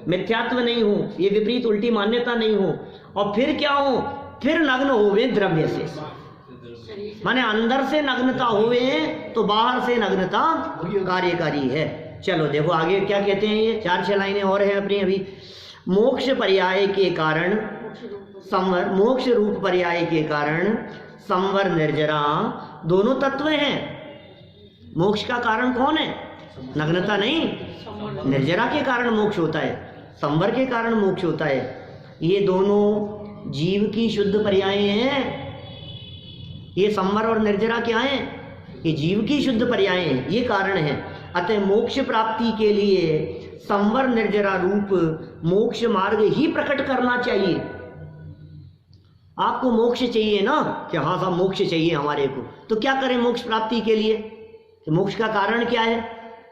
A: मिथ्यात्व नहीं हो, ये विपरीत उल्टी मान्यता नहीं हो, और फिर क्या हो? फिर नग्न होवे द्रव्य से, माने अंदर से नग्नता हुए तो बाहर से नग्नता कार्यकारी है। चलो देखो आगे क्या कहते हैं, ये 4-6 लाइनें और हैं अपनी अभी। मोक्ष पर्याय के कारण संवर, मोक्ष रूप पर्याय के कारण संवर निर्जरा दोनों तत्व हैं। मोक्ष का कारण कौन है? नग्नता नहीं, निर्जरा के कारण मोक्ष होता है, संवर के कारण मोक्ष होता है। ये दोनों जीव की शुद्ध पर्याय हैं। ये संवर और निर्जरा क्या है? ये जीव की शुद्ध पर्याय हैं, ये कारण है। अतः मोक्ष प्राप्ति के लिए संवर निर्जरा रूप मोक्ष मार्ग ही प्रकट करना चाहिए। आपको मोक्ष चाहिए ना, कि हाँ साहब मोक्ष चाहिए हमारे को, तो क्या करें मोक्ष प्राप्ति के लिए? तो मोक्ष का कारण क्या है?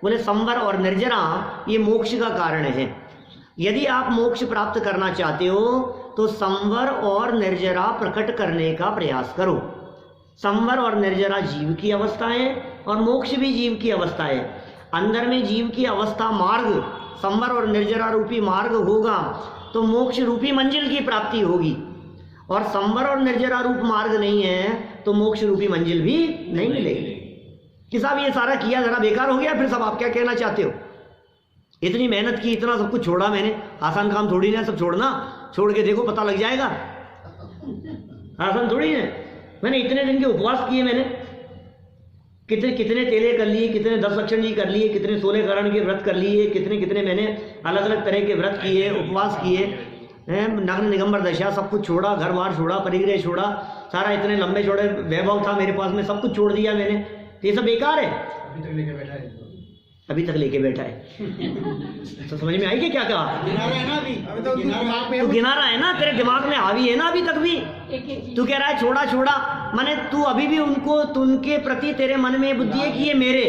A: बोले संवर और निर्जरा ये मोक्ष का कारण है। यदि आप मोक्ष प्राप्त करना चाहते हो तो संवर और निर्जरा प्रकट करने का प्रयास करो। संवर और निर्जरा जीव की अवस्था है और मोक्ष भी जीव की अवस्था है। अंदर में जीव की अवस्था मार्ग संवर और निर्जरा रूपी मार्ग होगा तो मोक्ष रूपी मंजिल की प्राप्ति होगी, और संवर और निर्जरा रूप मार्ग नहीं है तो मोक्ष रूपी मंजिल भी नहीं मिलेगी। कि साहब ये सारा किया जरा बेकार हो गया, फिर सब आप क्या कहना चाहते हो? इतनी मेहनत की, इतना सब कुछ छोड़ा मैंने, आसान काम थोड़ी ना सब छोड़ना, छोड़ के देखो पता लग जाएगा, आसान थोड़ी है। मैंने इतने दिन के उपवास किए, मैंने कितने तेले कर लिए, कितने 10 लक्षण जी कर लिए, कितने 16 करण के व्रत कर लिए, कितने मैंने अलग अलग तरह के व्रत किए, उपवास किए, नग्न निगंबर दशा सब कुछ छोड़ा, घर बार छोड़ा, परिग्रह छोड़ा, सारा इतने लंबे चौड़े वैभव था मेरे पास में, सब कुछ छोड़ दिया मैंने। ये सब बेकार है। अभी तक लेके बैठा है, अभी तक लेके बैठा है। तो समझ में आई कि क्या कहा?
E: गिना रहा है ना अभी तो दिमाग में
A: तू गिना रहा है ना, तेरे दिमाग में हावी है ना अभी तक भी। तू कह रहा है छोड़ा छोड़ा, माने तू अभी भी उनको, उनके प्रति तेरे मन में बुद्धि है कि ये मेरे,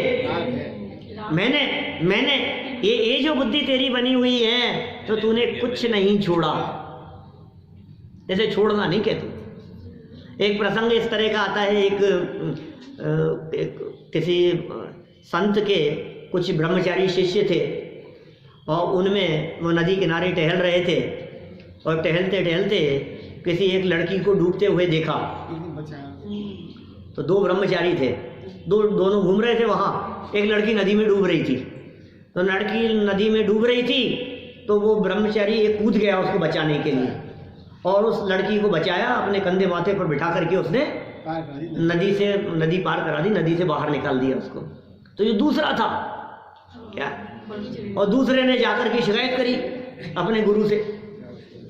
A: मैंने ये जो बुद्धि तेरी बनी हुई है तो तूने कुछ नहीं छोड़ा। ऐसे छोड़ना नहीं कहते। एक प्रसंग इस तरह का आता है, एक किसी संत के कुछ ब्रह्मचारी शिष्य थे और उनमें वो नदी किनारे टहल रहे थे और टहलते टहलते किसी एक लड़की को डूबते हुए देखा। तो 2 ब्रह्मचारी थे, दोनों घूम रहे थे वहाँ। एक लड़की नदी में डूब रही थी, तो लड़की नदी में डूब रही थी तो वो ब्रह्मचारी एक कूद गया उसको बचाने के लिए और उस लड़की को बचाया, अपने कंधे माथे पर बिठा करके उसने नदी पार करा दी, नदी से बाहर निकाल दिया उसको। तो ये दूसरा था क्या, और दूसरे ने जाकर के शिकायत करी अपने गुरु से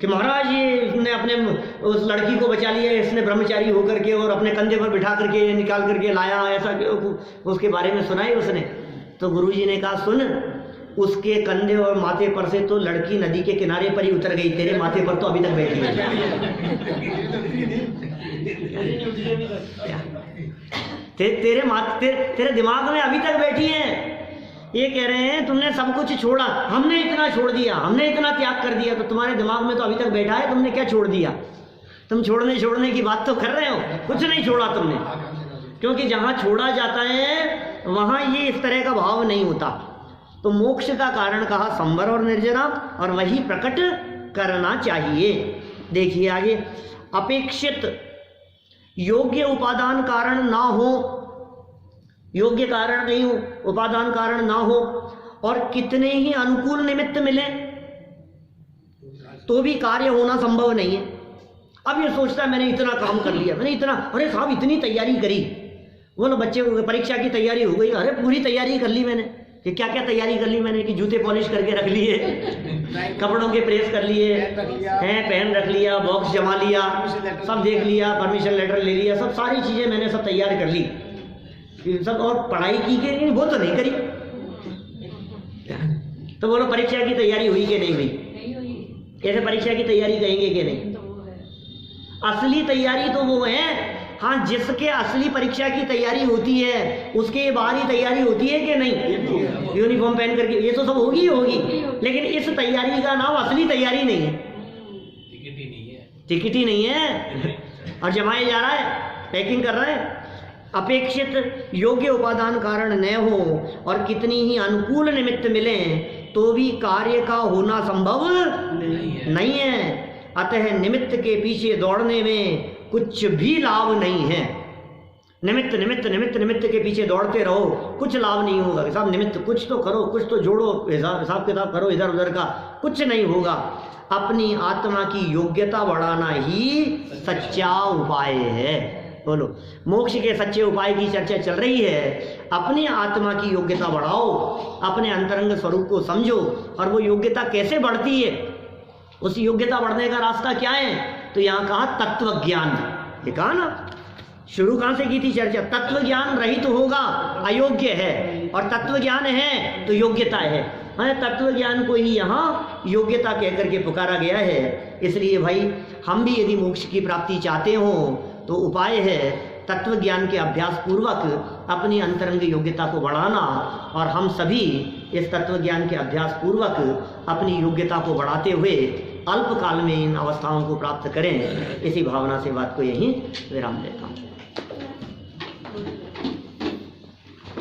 A: कि महाराज ये इसने अपने उस लड़की को बचा लिया, इसने ब्रह्मचारी होकर के और अपने कंधे पर बिठा करके निकाल करके लाया, ऐसा उसके बारे में सुनाई उसने। तो गुरुजी ने कहा सुन, उसके कंधे और माथे पर से तो लड़की नदी के किनारे पर ही उतर गई, तेरे माथे पर तो अभी तक बैठी है। तेरे दिमाग में अभी तक बैठी है। ये कह रहे हैं तुमने सब कुछ छोड़ा, हमने इतना छोड़ दिया, हमने इतना त्याग कर दिया, तो तुम्हारे दिमाग में तो अभी तक बैठा है, तुमने क्या छोड़ दिया? तुम छोड़ने की बात तो कर रहे हो, कुछ नहीं छोड़ा तुमने। क्योंकि जहां छोड़ा जाता है वहां ये इस तरह का भाव नहीं होता। तो मोक्ष का कारण कहा संवर और निर्जरा, और वही प्रकट करना चाहिए। देखिए आगे, अपेक्षित योग्य उपादान कारण ना हो, योग्य कारण नहीं हो, उपादान कारण ना हो, और कितने ही अनुकूल निमित्त मिले तो भी कार्य होना संभव नहीं है। अब ये सोचता है मैंने इतना काम कर लिया, मैंने इतना, अरे साहब इतनी तैयारी करी, बोलो बच्चे परीक्षा की तैयारी हो गई, अरे पूरी तैयारी कर ली मैंने, कि क्या क्या तैयारी कर ली मैंने, कि जूते पॉलिश करके रख लिए, कपड़ों के प्रेस कर लिए हैं, पेन रख लिया, बॉक्स जमा लिया, सब देख लिया, परमिशन लेटर ले लिया, सब सारी चीजें मैंने सब तैयार कर ली सब। और पढ़ाई की कि वो तो नहीं करी। तो बोलो परीक्षा की तैयारी हुई कि नहीं हुई? कैसे परीक्षा की तैयारी कहेंगे कि नहीं? असली तैयारी तो वो है, हाँ, जिसके असली परीक्षा की तैयारी होती है उसके बाहर ही तैयारी होती है कि नहीं? यूनिफॉर्म पहन करके ये तो सब होगी, लेकिन इस तैयारी का नाम असली तैयारी नहीं है, टिकट ही नहीं है और जमाया जा रहा है, पैकिंग कर रहे हैं। अपेक्षित योग्य उपादान कारण न हो और कितनी ही अनुकूल निमित्त मिले तो भी कार्य का होना संभव नहीं है। अतः निमित्त के पीछे दौड़ने में कुछ भी लाभ नहीं है। निमित्त के पीछे दौड़ते रहो, कुछ लाभ नहीं होगा। साहब निमित्त कुछ तो करो, कुछ तो जोड़ो, हिसाब किताब करो इधर उधर का, कुछ नहीं होगा। अपनी आत्मा की योग्यता बढ़ाना ही सच्चा उपाय है। बोलो, मोक्ष के सच्चे उपाय की चर्चा चल रही है। अपनी आत्मा की योग्यता बढ़ाओ, अपने अंतरंग स्वरूप को समझो, और वो योग्यता कैसे बढ़ती है, उस योग्यता बढ़ने का रास्ता क्या है? तो यहाँ कहा तत्व ज्ञान। ये कहा ना, शुरू कहाँ से की थी चर्चा? तत्व ज्ञान रहित तो होगा, अयोग्य है, और तत्व ज्ञान है तो योग्यता है। तत्व ज्ञान को ही यहाँ योग्यता कह करके पुकारा गया है। इसलिए भाई हम भी यदि मोक्ष की प्राप्ति चाहते हो तो उपाय है तत्व ज्ञान के अभ्यास पूर्वक अपनी अंतरंग योग्यता को बढ़ाना, और हम सभी इस तत्व ज्ञान के अभ्यास पूर्वक अपनी योग्यता को बढ़ाते हुए अल्प काल में इन अवस्थाओं को प्राप्त करें। इसी भावना से बात को यहीं विराम देता हूँ।